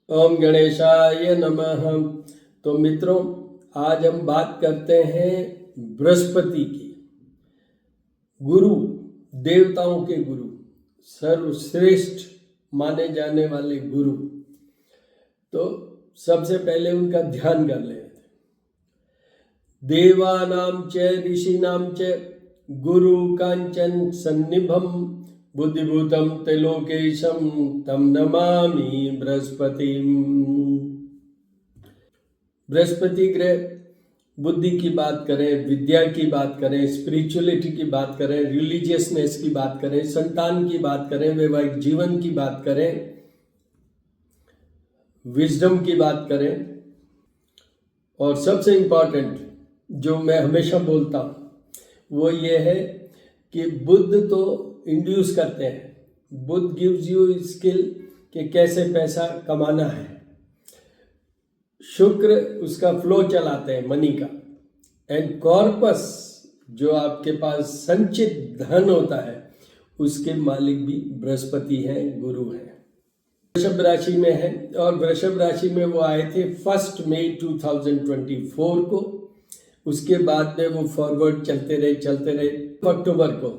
ओम गणेशाय नमः। तो मित्रों, आज हम बात करते हैं बृहस्पति की। गुरु, देवताओं के गुरु, सर्वश्रेष्ठ माने जाने वाले गुरु। तो सबसे पहले उनका ध्यान कर लेते। देवानां च ऋषीणां च गुरु कांचन सन्निभम बुद्धिभूतम त्रिलोकेशम तम नमामि बृहस्पतिम। बृहस्पति ग्रह बुद्धि की बात करें, विद्या की बात करें, स्पिरिचुअलिटी की बात करें, रिलीजियसनेस की बात करें, संतान की बात करें, वैवाहिक जीवन की बात करें, विजडम की बात करें, और सबसे इम्पॉर्टेंट जो मैं हमेशा बोलता हूँ वो ये है कि बुद्ध तो इंड्यूस करते हैं। बुद्ध गिव्स यू स्किल कि कैसे पैसा कमाना है। शुक्र उसका फ्लो चलाते हैं मनी का। एंड कॉर्पस जो आपके पास संचित धन होता है उसके मालिक भी बृहस्पति हैं, गुरु हैं। वृषभ राशि में है और वृषभ राशि में वो आए थे 1 मई 2024 को। उसके बाद में वो फॉरवर्ड चलते रहे। अक्टूबर को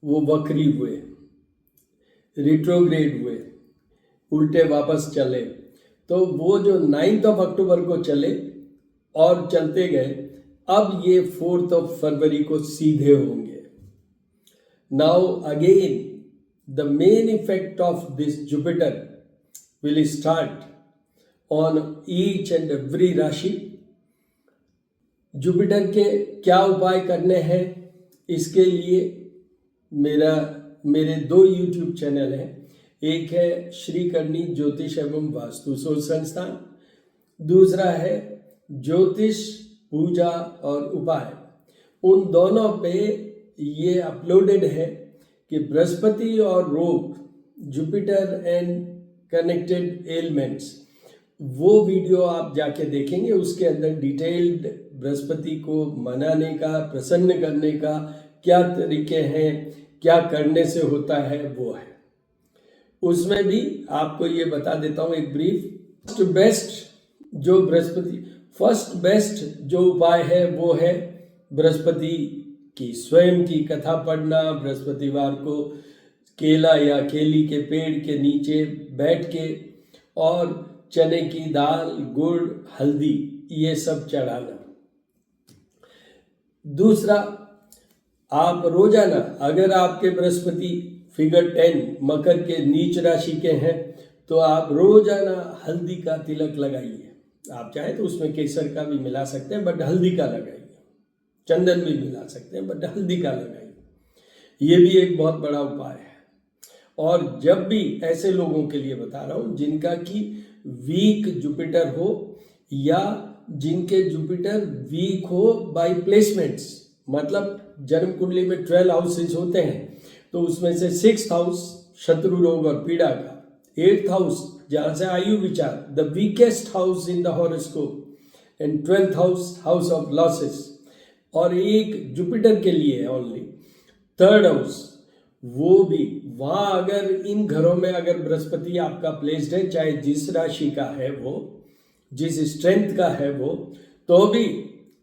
वो वक्री हुए, रिट्रोग्रेड हुए, उल्टे वापस चले। तो वो जो 9 अक्टूबर को चले और चलते गए, अब ये 4 फरवरी को सीधे होंगे। Now again the main effect of this Jupiter will start on each and every राशि। जुपिटर के क्या उपाय करने हैं, इसके लिए मेरे 2 YouTube चैनल हैं। एक है श्री करनी ज्योतिष एवं वास्तु शोध संस्थान, दूसरा है ज्योतिष पूजा और उपाय। उन दोनों पे ये अपलोडेड है कि बृहस्पति और रोग, जुपिटर एंड कनेक्टेड एलिमेंट्स, वो वीडियो आप जाके देखेंगे। उसके अंदर डिटेल्ड बृहस्पति को मनाने का, प्रसन्न करने का क्या तरीके हैं, क्या करने से होता है, वो है। उसमें भी आपको ये बता देता हूँ एक ब्रीफ। फर्स्ट बेस्ट जो उपाय है वो है बृहस्पति की स्वयं की कथा पढ़ना। बृहस्पतिवार को केला या केली के पेड़ के नीचे बैठ के और चने की दाल, गुड़, हल्दी ये सब चढ़ाना। दूसरा, आप रोजाना अगर आपके बृहस्पति फिगर 10 मकर के नीच राशि के हैं तो आप रोजाना हल्दी का तिलक लगाइए। आप चाहे तो उसमें केसर का भी मिला सकते हैं, बट हल्दी का लगाइए। चंदन भी मिला सकते हैं, बट हल्दी का लगाइए। ये भी एक बहुत बड़ा उपाय है। और जब भी ऐसे लोगों के लिए बता रहा हूँ जिनका कि वीक जुपिटर हो या जिनके जुपिटर वीक हो बाय प्लेसमेंट्स, मतलब जन्म कुंडली में 12 हाउसेज होते हैं, तो उसमें से 6th हाउस शत्रु रोग और पीड़ा का, 8th हाउस जहाँ से आयु विचार, the weakest house in the horoscope, and 12th house of losses, और एक जुपिटर के लिए ओनली 3rd हाउस, वो भी वहाँ अगर इन घरों में अगर बृहस्पति आपका प्लेस्ड है, चाहे जिस राशि का है वो, जिस स्ट्रेंथ का है वो, तो भी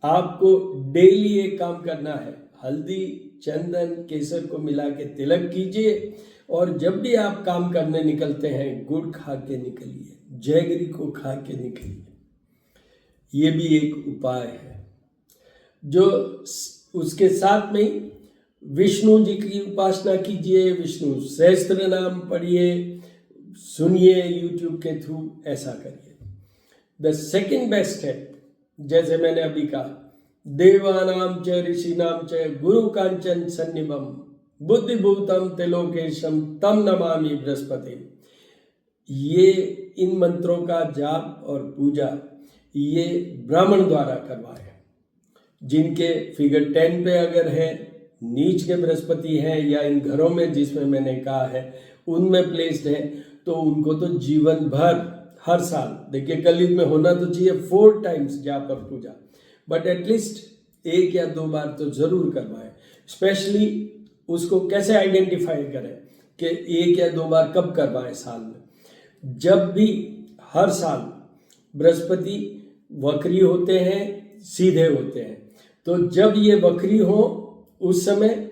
आपको डेली एक काम करना है। हल्दी, चंदन, केसर को मिला के तिलक कीजिए। और जब भी आप काम करने निकलते हैं, गुड़ खा के निकलिए, जैगरी को खा के निकलिए। ये भी एक उपाय है। जो उसके साथ में विष्णु जी की उपासना कीजिए, विष्णु सहस्त्र नाम पढ़िए, सुनिए यूट्यूब के थ्रू, ऐसा करिए। द सेकंड बेस्ट है, जैसे मैंने अभी कहा, देवानां च ऋषीणां च गुरु कांचन सन्निभम बुद्धिभूतम त्रिलोकेशम तम नमामि बृहस्पति। ये इन मंत्रों का जाप और पूजा ये ब्राह्मण द्वारा करवाए। जिनके फिगर 10 पे अगर है, नीच के बृहस्पति हैं, या इन घरों में जिसमें मैंने कहा है उनमें प्लेस्ड है, तो उनको तो जीवन भर हर साल, देखिए कलयुग में होना तो चाहिए 4 टाइम्स जाप और पूजा, बट एटलीस्ट 1 या 2 बार तो जरूर करवाएं। स्पेशली उसको कैसे आइडेंटिफाई करें कि 1 या 2 बार कब करवाएं साल में? जब भी हर साल बृहस्पति वक्री होते हैं, सीधे होते हैं। तो जब ये वक्री हो उस समय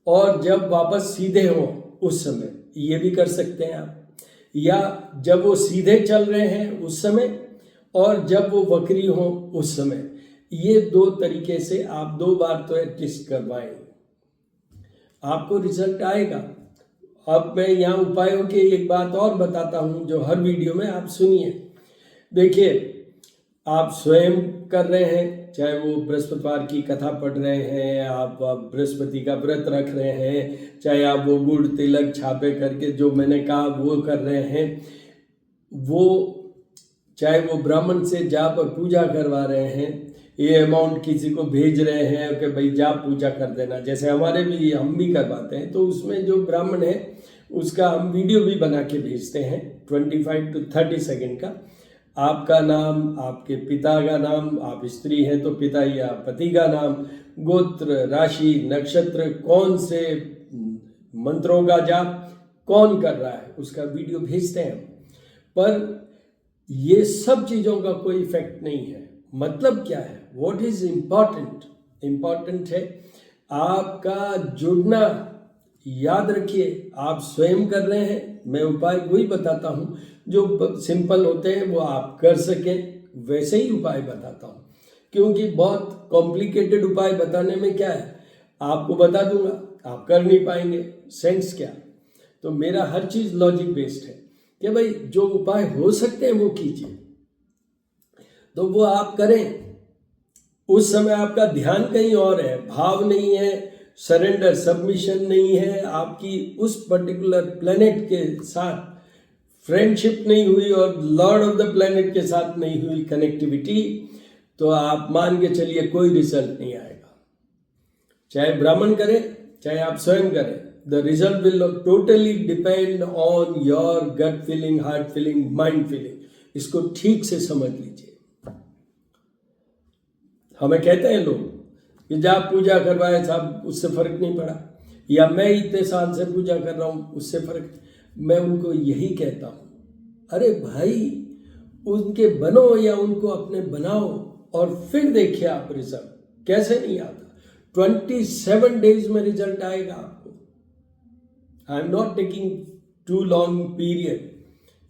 और जब वापस सीधे हो उस समय ये भी कर सकते हैं आप, या जब वो सीधे चल रहे हैं उस समय और जब वो वक्री हो उस समय। ये दो तरीके से आप 2 बार तो एटलीस्ट करवाएं, आपको रिजल्ट आएगा। अब मैं यहाँ उपायों की एक बात और बताता हूँ जो हर वीडियो में आप सुनिए। देखिए, आप स्वयं कर रहे हैं, चाहे वो बृहस्पतिवार की कथा पढ़ रहे हैं, आप बृहस्पति का व्रत रख रहे हैं, चाहे आप वो गुड़ तिलक छापे करके जो मैंने कहा वो कर रहे हैं, वो चाहे वो ब्राह्मण से जाप और पूजा करवा रहे हैं, ये अमाउंट किसी को भेज रहे हैं कि भाई जाप पूजा कर देना, जैसे हमारे भी हम भी करवाते हैं। तो उसमें जो ब्राह्मण है उसका हम वीडियो भी बना के भेजते हैं 25 to 30 सेकेंड का। आपका नाम, आपके पिता का नाम, आप स्त्री हैं तो पिता या पति का नाम, गोत्र, राशि, नक्षत्र, कौन से मंत्रों का जाप कौन कर रहा है उसका वीडियो भेजते हैं। पर ये सब चीज़ों का कोई इफेक्ट नहीं है। मतलब क्या है, व्हाट इज इम्पॉर्टेंट? इम्पॉर्टेंट है आपका जुड़ना। याद रखिए, आप स्वयं कर रहे हैं, मैं उपाय वही बताता हूँ जो सिंपल होते हैं वो आप कर सकें, वैसे ही उपाय बताता हूँ। क्योंकि बहुत कॉम्प्लिकेटेड उपाय बताने में क्या है, आपको बता दूंगा, आप कर नहीं पाएंगे, सेंस क्या। तो मेरा हर चीज़ लॉजिक बेस्ड है कि भाई जो उपाय हो सकते हैं वो कीजिए, तो वो आप करें। उस समय आपका ध्यान कहीं और है, भाव नहीं है, सरेंडर सबमिशन नहीं है, आपकी उस पर्टिकुलर प्लेनेट के साथ फ्रेंडशिप नहीं हुई और लॉर्ड ऑफ द प्लेनेट के साथ नहीं हुई कनेक्टिविटी, तो आप मान के चलिए कोई रिजल्ट नहीं आएगा। चाहे ब्राह्मण करे, चाहे आप स्वयं करें, the result will totally depend on your gut feeling, heart feeling, mind feeling. इसको ठीक से समझ लीजिए। हमें कहते हैं लोग कि जाप पूजा करवाए साहब, उससे फर्क नहीं पड़ा, या मैं इतने साल से पूजा कर रहा हूँ उससे फर्क। मैं उनको यही कहता हूँ, अरे भाई उनके बनो या उनको अपने बनाओ और फिर देखिए आप रिजल्ट। कैसे नहीं आता? 27 डेज में रिजल्ट आएगा आपको। I am not taking too long period,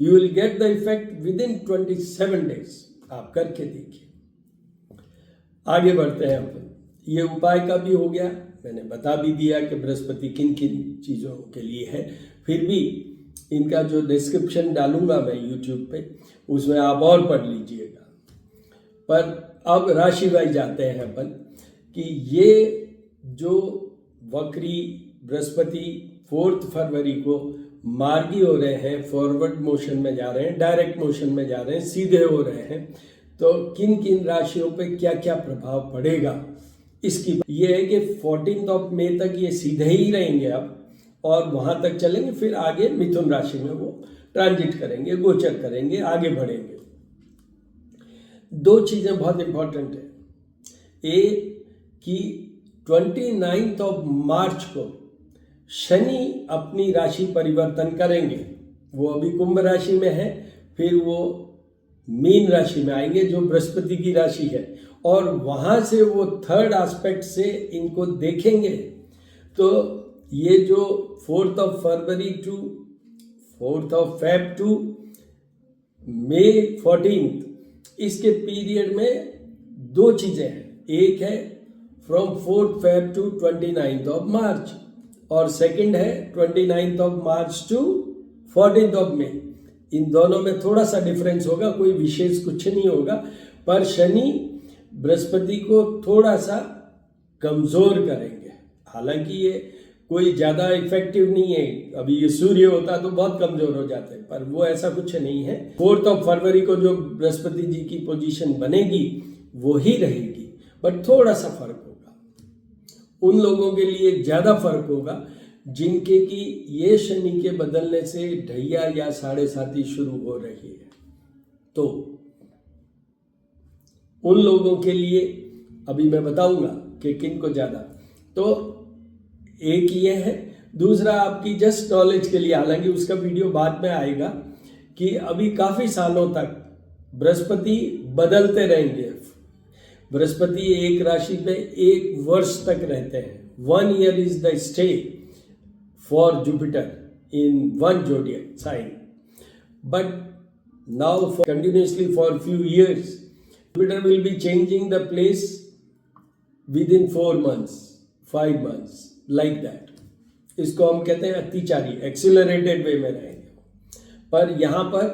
you will get the effect within 27 days. आप करके देखिए। आगे बढ़ते हैं अपन। ये उपाय का भी हो गया, मैंने बता भी दिया कि बृहस्पति किन किन चीज़ों के लिए है। फिर भी इनका जो डिस्क्रिप्शन डालूंगा मैं यूट्यूब पे, उसमें आप और पढ़ लीजिएगा। पर अब राशि वाइज जाते हैं अपन कि ये जो वक्री बृहस्पति 4 फरवरी को मार्गी हो रहे हैं, फॉरवर्ड मोशन में जा रहे हैं, डायरेक्ट मोशन में जा रहे हैं, सीधे हो रहे हैं, तो किन किन राशियों पे क्या क्या प्रभाव पड़ेगा इसकी ये है कि 14 मई तक ये सीधे ही रहेंगे अब, और वहां तक चलेंगे। फिर आगे मिथुन राशि में वो ट्रांजिट करेंगे, गोचर करेंगे, आगे बढ़ेंगे। 2 चीजें बहुत इंपॉर्टेंट है। एक कि 29 मार्च को शनि अपनी राशि परिवर्तन करेंगे। वो अभी कुंभ राशि में है, फिर वो मीन राशि में आएंगे जो बृहस्पति की राशि है, और वहां से वो 3rd एस्पेक्ट से इनको देखेंगे। तो ये जो 4 फरवरी टू 4 फेब टू मई 14, इसके पीरियड में 2 चीजें हैं। एक है फ्रॉम 4 फेब टू 29 मार्च, और सेकंड है 29 मार्च टू 14 मई। इन दोनों में थोड़ा सा डिफरेंस होगा, कोई विशेष कुछ नहीं होगा, पर शनि बृहस्पति को थोड़ा सा कमजोर करेंगे। हालांकि ये कोई ज़्यादा इफेक्टिव नहीं है, अभी ये सूर्य होता तो बहुत कमजोर हो जाते, पर वो ऐसा कुछ नहीं है। 4 फरवरी को जो बृहस्पति जी की पोजीशन बनेगी वो ही रहेगी, बट थोड़ा सा फर्क होगा। उन लोगों के लिए ज़्यादा फर्क होगा जिनके की ये शनि के बदलने से ढैया या 7.5 शुरू हो रही है। तो उन लोगों के लिए अभी मैं बताऊंगा कि किन को ज़्यादा। तो एक ये है। दूसरा आपकी जस्ट नॉलेज के लिए, हालांकि उसका वीडियो बाद में आएगा, कि अभी काफी सालों तक बृहस्पति बदलते रहेंगे। बृहस्पति एक राशि पे एक वर्ष तक रहते हैं। 1 year is the stay for Jupiter in one zodiac sign, but now continuously for few years Jupiter will be changing the place within 4 months, 5 months, like that. इसको हम कहते हैं अतिचारी, एक्सिलरेटेड वे में रहेंगे। पर यहाँ पर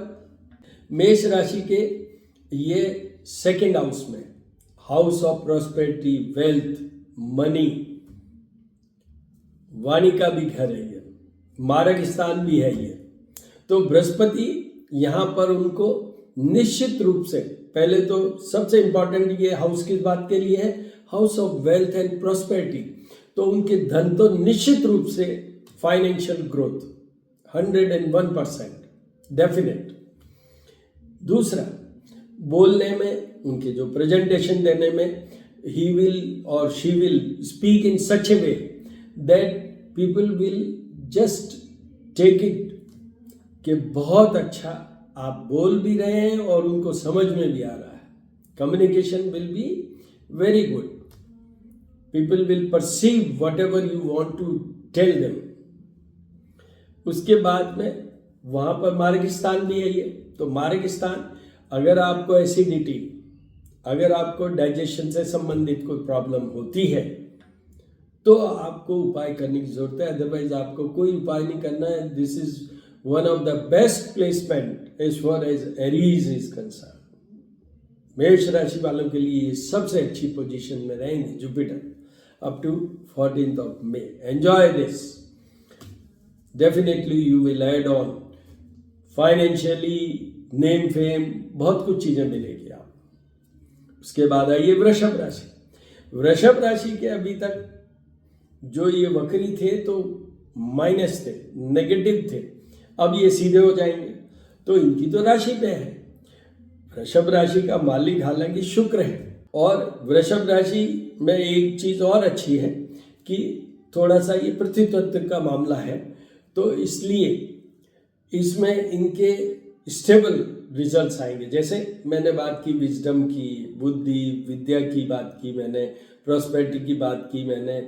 मेष राशि के ये सेकेंड हाउस में, house of prosperity, wealth, money, वाणी का भी घर है ये, मारक स्थान भी है ये। तो बृहस्पति यहाँ पर उनको निश्चित रूप से, पहले तो सबसे इंपॉर्टेंट ये हाउस किस बात के लिए है, house of wealth and prosperity. तो उनके धन तो निश्चित रूप से फाइनेंशियल ग्रोथ 101% डेफिनेट। दूसरा, बोलने में, उनके जो प्रेजेंटेशन देने में, ही विल और she will speak in such a way that people will just take it कि बहुत अच्छा आप बोल भी रहे हैं और उनको समझ में भी आ रहा है। Communication will be very good. People will perceive whatever you want to tell them. उसके बाद में वहाँ पर मार्ग स्थान भी है ये। तो मार्ग स्थान, अगर आपको एसिडिटी, अगर आपको डाइजेशन से संबंधित कोई प्रॉब्लम होती है तो आपको उपाय करने की जरूरत है, अदरवाइज आपको कोई उपाय नहीं करना है। This is one of the best placement as far as Aries is concern. मेष राशि वालों के लिए ये सबसे अच्छी पोजीशन में रहेंगे Jupiter up to 14th of May. Enjoy this. Definitely you will add on financially, name, fame, बहुत कुछ चीजें मिलेगी आप। उसके बाद आइए वृषभ राशि। वृषभ राशि के अभी तक जो ये वक्री थे तो माइनस थे, नेगेटिव थे, अब ये सीधे हो जाएंगे। तो इनकी तो राशि पे है, वृषभ राशि का मालिक हालांकि शुक्र है। और वृषभ राशि में एक चीज और अच्छी है कि थोड़ा सा ये पृथ्वी तत्व का मामला है, तो इसलिए इसमें इनके स्टेबल रिजल्ट्स आएंगे। जैसे मैंने बात की विजडम की, बुद्धि, विद्या की बात की मैंने, प्रॉस्पेरिटी की बात की मैंने,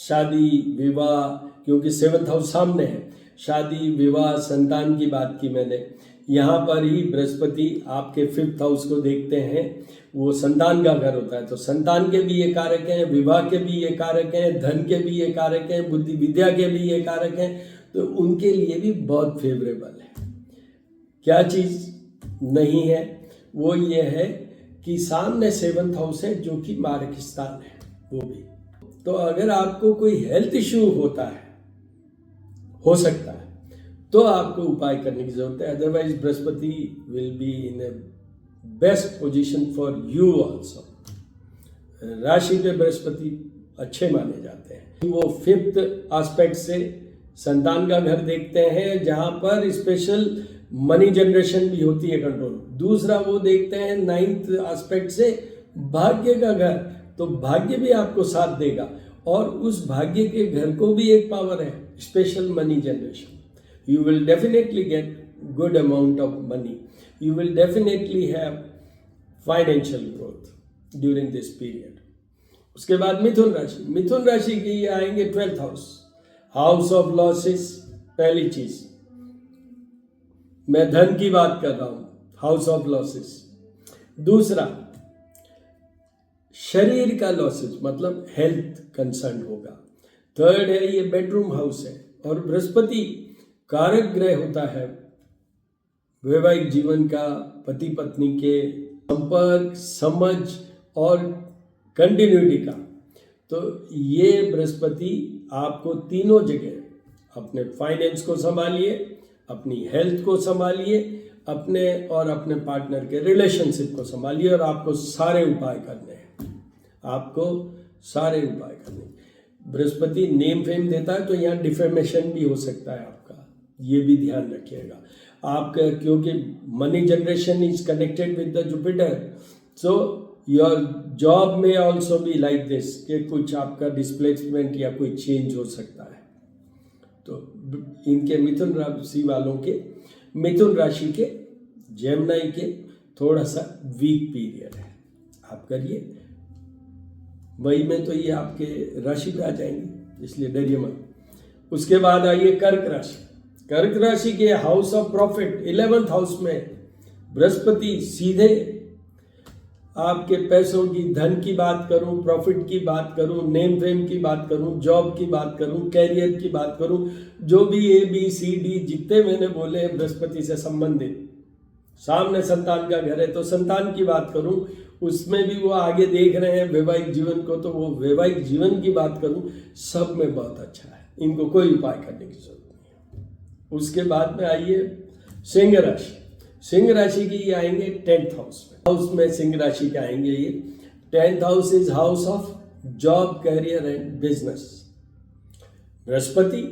शादी विवाह, क्योंकि 7th हाउस सामने है, शादी विवाह संतान की बात की मैंने। यहाँ पर ही बृहस्पति आपके 5th हाउस को देखते हैं, वो संतान का घर होता है। तो संतान के भी ये कारक हैं, विवाह के भी ये कारक हैं, धन के भी ये कारक हैं, बुद्धि विद्या के भी ये कारक हैं। तो उनके लिए भी बहुत फेवरेबल है। क्या चीज नहीं है वो ये है कि सामने 7th हाउस है जो कि मारक स्थान है वो भी। तो अगर आपको कोई हेल्थ इश्यू होता है, हो सकता है, तो आपको उपाय करने की जरूरत है। Otherwise Brihaspati will be in A best position for you also. राशि पे बृहस्पति अच्छे माने जाते हैं। वो 5th एस्पेक्ट से संतान का घर देखते हैं, जहां पर स्पेशल मनी जनरेशन भी होती है कंट्रोल। दूसरा वो देखते हैं 9th एस्पेक्ट से भाग्य का घर, तो भाग्य भी आपको साथ देगा और उस भाग्य के घर को भी एक पावर है, special money generation. You will definitely get good amount of money. You will definitely have financial growth during this period. उसके बाद मिथुन राशि। मिथुन राशि के ये आएंगे 12th house, house of losses. पहली चीज मैं धन की बात कर रहा हूं, हाउस ऑफ लॉसेस। दूसरा, शरीर का लॉसेस, मतलब हेल्थ कंसर्न होगा। थर्ड है ये बेडरूम हाउस है, और बृहस्पति कारक ग्रह होता है वैवाहिक जीवन का, पति पत्नी के संपर्क, समझ और कंटिन्यूटी का। तो ये बृहस्पति आपको तीनों जगह अपने फाइनेंस को संभालिए, अपनी हेल्थ को संभालिए, अपने और अपने पार्टनर के रिलेशनशिप को संभालिए, और आपको सारे उपाय करने हैं। आपको सारे उपाय करने। बृहस्पति नेम फेम देता है, तो यहाँ डिफेमेशन भी हो सकता है आपका, ये भी ध्यान रखिएगा आपका, क्योंकि money generation is connected with the Jupiter. So your job में ऑल्सो बी लाइक दिस कि कुछ आपका डिस्प्लेसमेंट या कोई चेंज हो सकता है। तो इनके मिथुन राशि वालों के मिथुन राशि के, जेमिनी के थोड़ा सा वीक पीरियड है। आप करिए, मई में तो ये आपके राशि पे आ जाएंगे, इसलिए डरिए मत। उसके बाद आइए कर्क राशि। कर्क राशि के house of profit 11th house में बृहस्पति सीधे आपके पैसों की, धन की बात करूं, प्रॉफिट की बात करूं, नेम फेम की बात करूं, जॉब की बात करूं, कैरियर की बात करूं, जो भी ABCD जितने मैंने बोले हैं बृहस्पति से संबंधित, सामने संतान का घर है तो संतान की बात करूं, उसमें भी वो आगे देख रहे हैं वैवाहिक जीवन को, तो वो वैवाहिक जीवन की बात करूं, सब में बहुत अच्छा है। इनको कोई उपाय करने की जरूरत नहीं है। उसके बाद में आइए सिंह राशि। सिंह राशि की ये आएंगे 10th हाउस में सिंह राशि के आएंगे ये। 10th house is house of job, career and business. बृहस्पति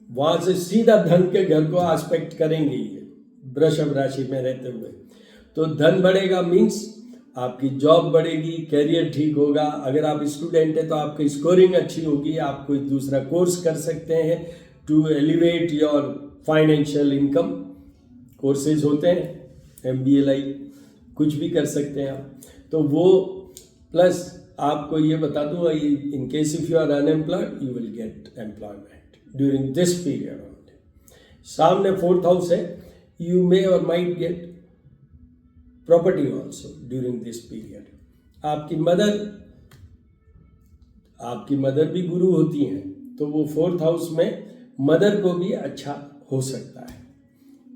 वहां से सीधा धन के घर को एस्पेक्ट करेंगे ये वृषभ राशि में रहते हुए, तो धन बढ़ेगा, मीन्स आपकी जॉब बढ़ेगी, कैरियर ठीक होगा। अगर आप स्टूडेंट हैं तो आपकी स्कोरिंग अच्छी होगी, आप कोई दूसरा कोर्स कर सकते हैं to elevate your financial income. Courses होते हैं, MBA कुछ भी कर सकते हैं आप, तो वो प्लस आपको ये बता दूँ, in case if you are unemployed you will get employment during this period only. सामने 4th हाउस है, यू मे और might get property also during this period. आपकी मदर भी गुरु होती हैं, तो वो 4th हाउस में मदर को भी अच्छा हो सकता है।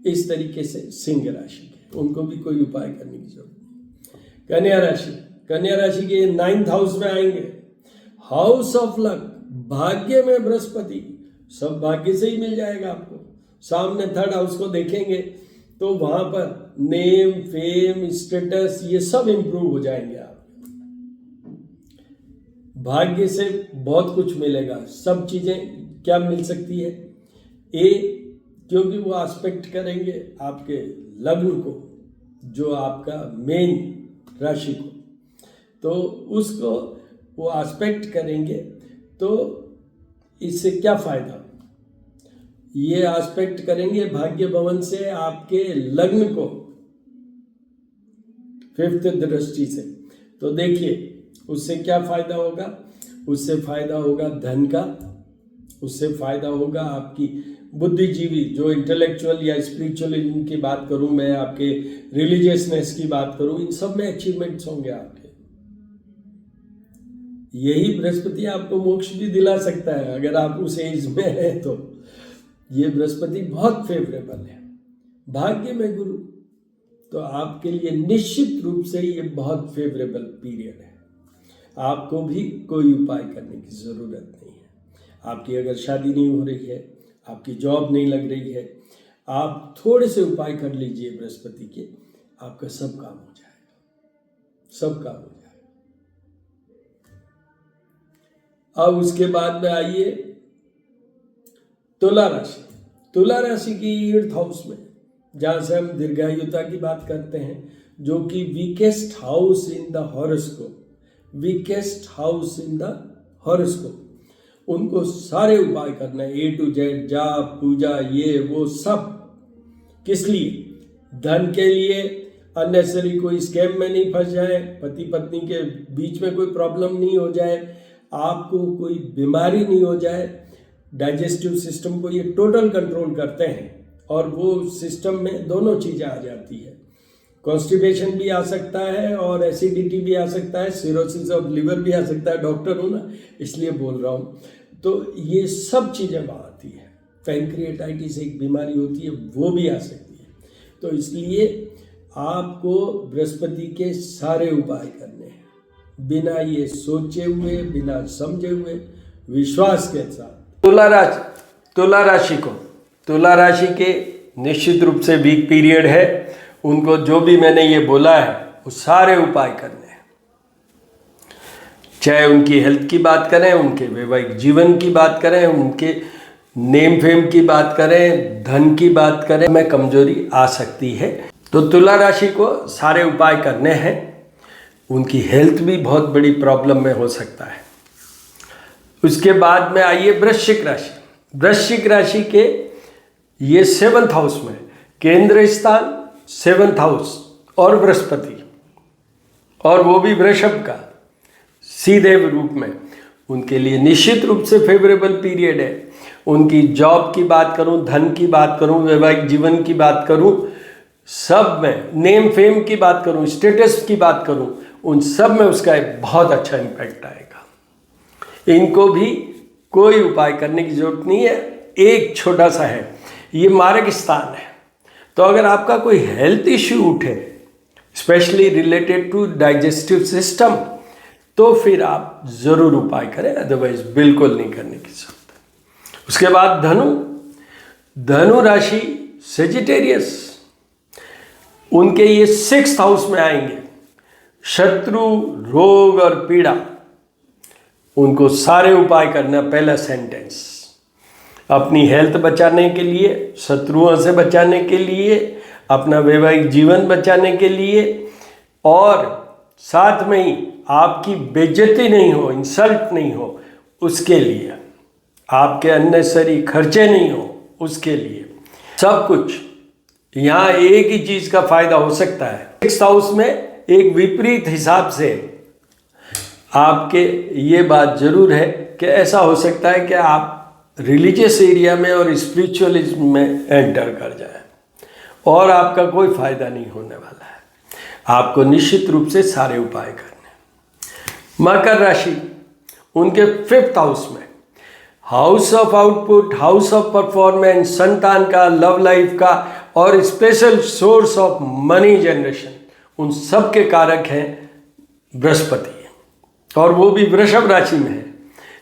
इस तरीके से सिंह राशि के, उनको भी कोई उपाय करने की जरूरत नहीं। कन्या राशि के 9th हाउस में आएंगे, हाउस ऑफ लक, भाग्य में बृहस्पति, सब भाग्य से ही मिल जाएगा आपको। सामने 3rd हाउस को देखेंगे तो वहां पर नेम, फेम, स्टेटस ये सब इंप्रूव हो जाएंगे। आप भाग्य से बहुत कुछ मिलेगा। सब चीजें क्या मिल सकती है? क्योंकि वो एस्पेक्ट करेंगे आपके लग्न को, जो आपका मेन राशि को, तो उसको वो एस्पेक्ट करेंगे, तो इससे क्या फायदा? ये एस्पेक्ट करेंगे भाग्य भवन से आपके लग्न को 5th दृष्टि से, तो देखिए उससे क्या फायदा होगा? उससे फायदा होगा धन का, उससे फायदा होगा आपकी बुद्धिजीवी, जो इंटेलेक्चुअल या स्पिरिचुअल की बात करूं मैं, आपके रिलीजियसनेस की बात करूं, इन सब में अचीवमेंट्स होंगे आपके। यही बृहस्पति आपको मोक्ष भी दिला सकता है अगर आप उस एज में हैं तो। ये बृहस्पति बहुत फेवरेबल है, भाग्य में गुरु, तो आपके लिए निश्चित रूप से ये बहुत फेवरेबल पीरियड है। आपको भी कोई उपाय करने की जरूरत नहीं है। आपकी अगर शादी नहीं हो रही है, आपकी जॉब नहीं लग रही है, आप थोड़े से उपाय कर लीजिए बृहस्पति के, आपका सब काम हो जाएगा, सब काम हो जाएगा। अब उसके बाद में आइए तुला राशि। तुला राशि की 8th हाउस में, जहां से हम दीर्घायुता की बात करते हैं, जो कि weakest house in the horoscope, weakest house in the horoscope, उनको सारे उपाय करना है, A to Z, जाप, पूजा, ये वो सब। किस लिए? धन के लिए, अननेसेसरी कोई स्कैम में नहीं फंस जाए, पति पत्नी के बीच में कोई प्रॉब्लम नहीं हो जाए, आपको कोई बीमारी नहीं हो जाए। डाइजेस्टिव सिस्टम को ये टोटल कंट्रोल करते हैं, और वो सिस्टम में दोनों चीज़ें आ जाती है, कॉन्स्टिपेशन भी आ सकता है और एसिडिटी भी आ सकता है, सिरोसिस ऑफ लिवर भी आ सकता है। डॉक्टर हूँ ना, इसलिए बोल रहा हूँ। तो ये सब चीज़ें वहाँ आती है। पैंक्रिएटाइटिस एक बीमारी होती है, वो भी आ सकती है। तो इसलिए आपको बृहस्पति के सारे उपाय करने हैं, बिना ये सोचे हुए, बिना समझे हुए, विश्वास के साथ। तुला राशि के निश्चित रूप से वीक पीरियड है। उनको जो भी मैंने ये बोला है वो सारे उपाय करने हैं, चाहे उनकी हेल्थ की बात करें, उनके वैवाहिक जीवन की बात करें, उनके नेम फेम की बात करें, धन की बात करें, में कमजोरी आ सकती है। तो तुला राशि को सारे उपाय करने हैं। उनकी हेल्थ भी बहुत बड़ी प्रॉब्लम में हो सकता है। उसके बाद में आइए वृश्चिक राशि। वृश्चिक राशि के ये 7th हाउस में, केंद्र स्थान 7th हाउस और बृहस्पति, और वो भी वृषभ का सीधे रूप में, उनके लिए निश्चित रूप से फेवरेबल पीरियड है। उनकी जॉब की बात करूं, धन की बात करूं, वैवाहिक जीवन की बात करूं, सब में, नेम फेम की बात करूं, स्टेटस की बात करूं, उन सब में उसका एक बहुत अच्छा इम्पैक्ट आएगा। इनको भी कोई उपाय करने की जरूरत नहीं है, एक छोटा सा है, ये मार्ग स्थान है। तो अगर आपका कोई हेल्थ इश्यू उठे, specially related to digestive system, तो फिर आप जरूर उपाय करें, अदरवाइज बिल्कुल नहीं करने की जरूरत है। उसके बाद धनु राशि सेजिटेरियस, उनके ये 6th हाउस में आएंगे। शत्रु, रोग और पीड़ा, उनको सारे उपाय करना। पहला सेंटेंस, अपनी हेल्थ बचाने के लिए, शत्रुओं से बचाने के लिए, अपना वैवाहिक जीवन बचाने के लिए, और साथ में ही आपकी बेइज्जती नहीं हो, इंसल्ट नहीं हो, उसके लिए, आपके अननेसेसरी खर्चे नहीं हो, उसके लिए, सब कुछ। यहाँ एक ही चीज का फायदा हो सकता है। 6th हाउस में एक विपरीत हिसाब से आपके ये बात जरूर है कि ऐसा हो सकता है कि आप रिलीजियस एरिया में और स्पिरिचुअलिज्म में एंटर कर जाए, और आपका कोई फायदा नहीं होने वाला है। आपको निश्चित रूप से सारे उपाय करने। मकर राशि, उनके 5th हाउस में, house of output, house of performance, संतान का, लव लाइफ का, और special source of money generation, उन सब के कारक हैं बृहस्पति, और वो भी वृषभ राशि में है।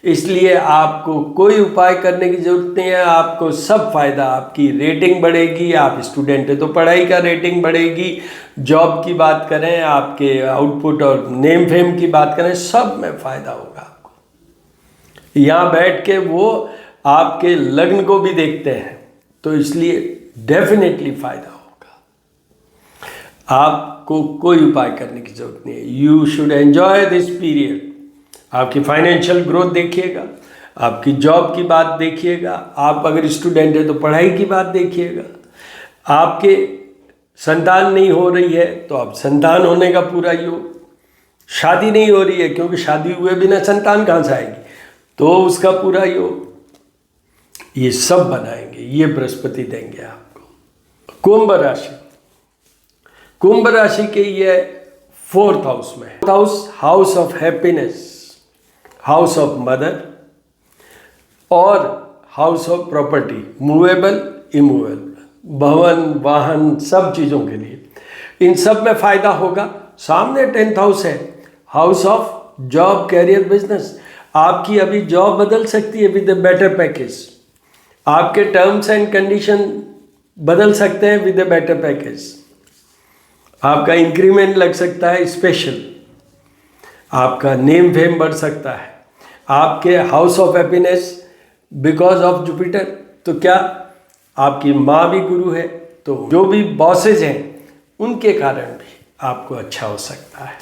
इसलिए आपको कोई उपाय करने की जरूरत नहीं है, आपको सब फायदा। आपकी रेटिंग बढ़ेगी, आप स्टूडेंट है तो पढ़ाई का रेटिंग बढ़ेगी, जॉब की बात करें, आपके आउटपुट और नेम फेम की बात करें, सब में फायदा होगा आपको। यहाँ बैठ के वो आपके लग्न को भी देखते हैं, तो इसलिए डेफिनेटली फायदा होगा। आपको कोई उपाय करने की जरूरत नहीं है। You should enjoy this period. आपकी फाइनेंशियल ग्रोथ देखिएगा, आपकी जॉब की बात देखिएगा, आप अगर स्टूडेंट है तो पढ़ाई की बात देखिएगा, आपके संतान नहीं हो रही है तो आप संतान होने का पूरा योग, शादी नहीं हो रही है क्योंकि शादी हुए बिना संतान कहाँ से आएगी, तो उसका पूरा योग, ये सब बनाएंगे, ये बृहस्पति देंगे आपको। कुंभ राशि, कुंभ राशि के ये 4th हाउस में, house of happiness, house of mother, और house of property, movable, immovable, भवन, वाहन, सब चीज़ों के लिए, इन सब में फायदा होगा। सामने 10th हाउस है, house of job, career, business. आपकी अभी जॉब बदल सकती है विद ए बेटर पैकेज, आपके टर्म्स एंड कंडीशन बदल सकते हैं विद ए बेटर पैकेज, आपका इंक्रीमेंट लग सकता है स्पेशल, आपका नेम फेम बढ़ सकता है, आपके house of happiness because of Jupiter. तो क्या आपकी माँ भी गुरु है, तो जो भी बॉसेज हैं उनके कारण भी आपको अच्छा हो सकता है।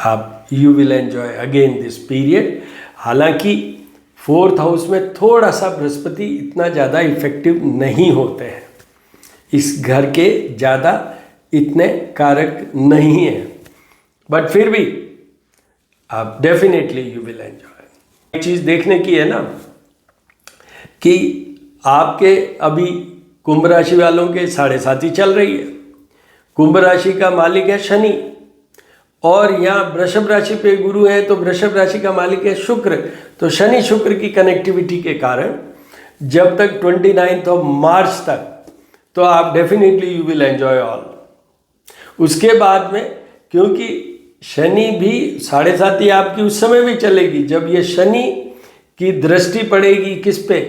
आप you will enjoy again this period. हालांकि 4th हाउस में थोड़ा सा बृहस्पति इतना ज़्यादा इफेक्टिव नहीं होते हैं, इस घर के ज़्यादा इतने कारक नहीं हैं, बट फिर भी आप डेफिनेटली यू विल एंजॉय। एक चीज़ देखने की है ना कि आपके अभी कुंभ राशि वालों के 7.5 चल रही है, कुंभ राशि का मालिक है शनि, और यहाँ वृषभ राशि पे गुरु है, तो वृषभ राशि का मालिक है शुक्र। तो शनि शुक्र की कनेक्टिविटी के कारण जब तक 29 मार्च तक, तो आप definitely you will enjoy all. उसके बाद में, क्योंकि शनि भी 7.5 आपकी उस समय भी चलेगी जब ये शनि की दृष्टि पड़ेगी किस पे,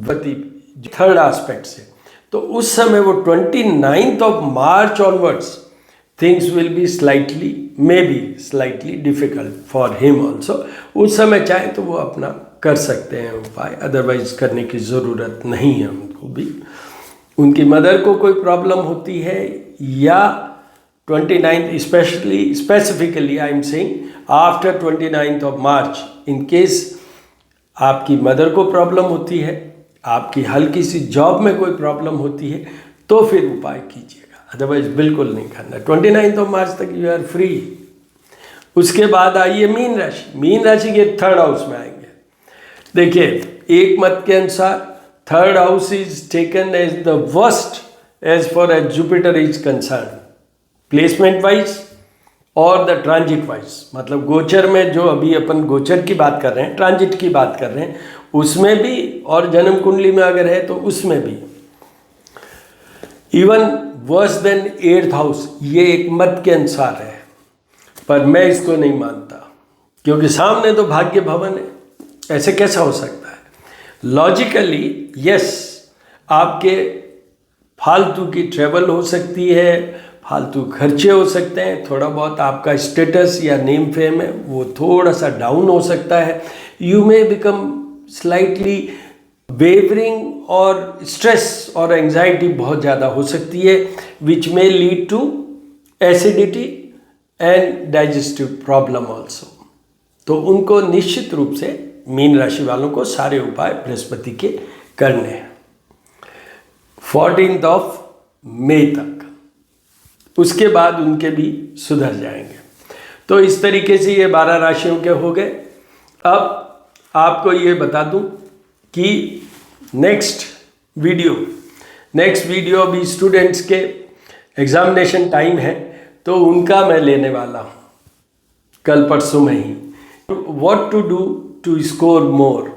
3rd एस्पेक्ट से, तो उस समय वो 29 March onwards things will be slightly, may be slightly difficult for him also. उस समय चाहे तो वो अपना कर सकते हैं उपाय, अदरवाइज करने की ज़रूरत नहीं है उनको भी। उनकी मदर को कोई प्रॉब्लम होती है, या 29 specifically I am saying after 29 March, in case आपकी मदर को प्रॉब्लम होती है, आपकी हल्की सी जॉब में कोई प्रॉब्लम होती है तो फिर उपाय कीजिएगा, अदरवाइज बिल्कुल नहीं करना। 29 मार्च तक यू आर फ्री। उसके बाद आइए मीन राशि। मीन राशि के 3rd हाउस में आएंगे। देखिए, एक मत के अनुसार 3rd house is taken as the worst as far as Jupiter is concern, placement wise और द ट्रांजिट वाइज। मतलब गोचर में जो अभी अपन गोचर की बात कर रहे हैं, ट्रांजिट की बात कर रहे हैं, उसमें भी और जन्म कुंडली में अगर है तो उसमें भी even worse than 8th house. ये एक मत के अनुसार है, पर मैं इसको नहीं मानता, क्योंकि सामने तो भाग्य भवन है, ऐसे कैसा हो सकता है? लॉजिकली यस, आपके फालतू की ट्रेवल हो सकती है, फालतू खर्चे हो सकते हैं, थोड़ा बहुत आपका स्टेटस या नेम फेम है वो थोड़ा सा डाउन हो सकता है। You may become slightly wavering और स्ट्रेस और एंजाइटी बहुत ज़्यादा हो सकती है, which may lead to acidity and digestive problem also. तो उनको निश्चित रूप से मीन राशि वालों को सारे उपाय बृहस्पति के करने हैं 14 मई तक। उसके बाद उनके भी सुधर जाएंगे। तो इस तरीके से ये 12 राशियों के हो गए। अब आपको ये बता दूं कि नेक्स्ट वीडियो अभी स्टूडेंट्स के एग्जामिनेशन टाइम है, तो उनका मैं लेने वाला हूँ कल परसों में ही। What to do to score more.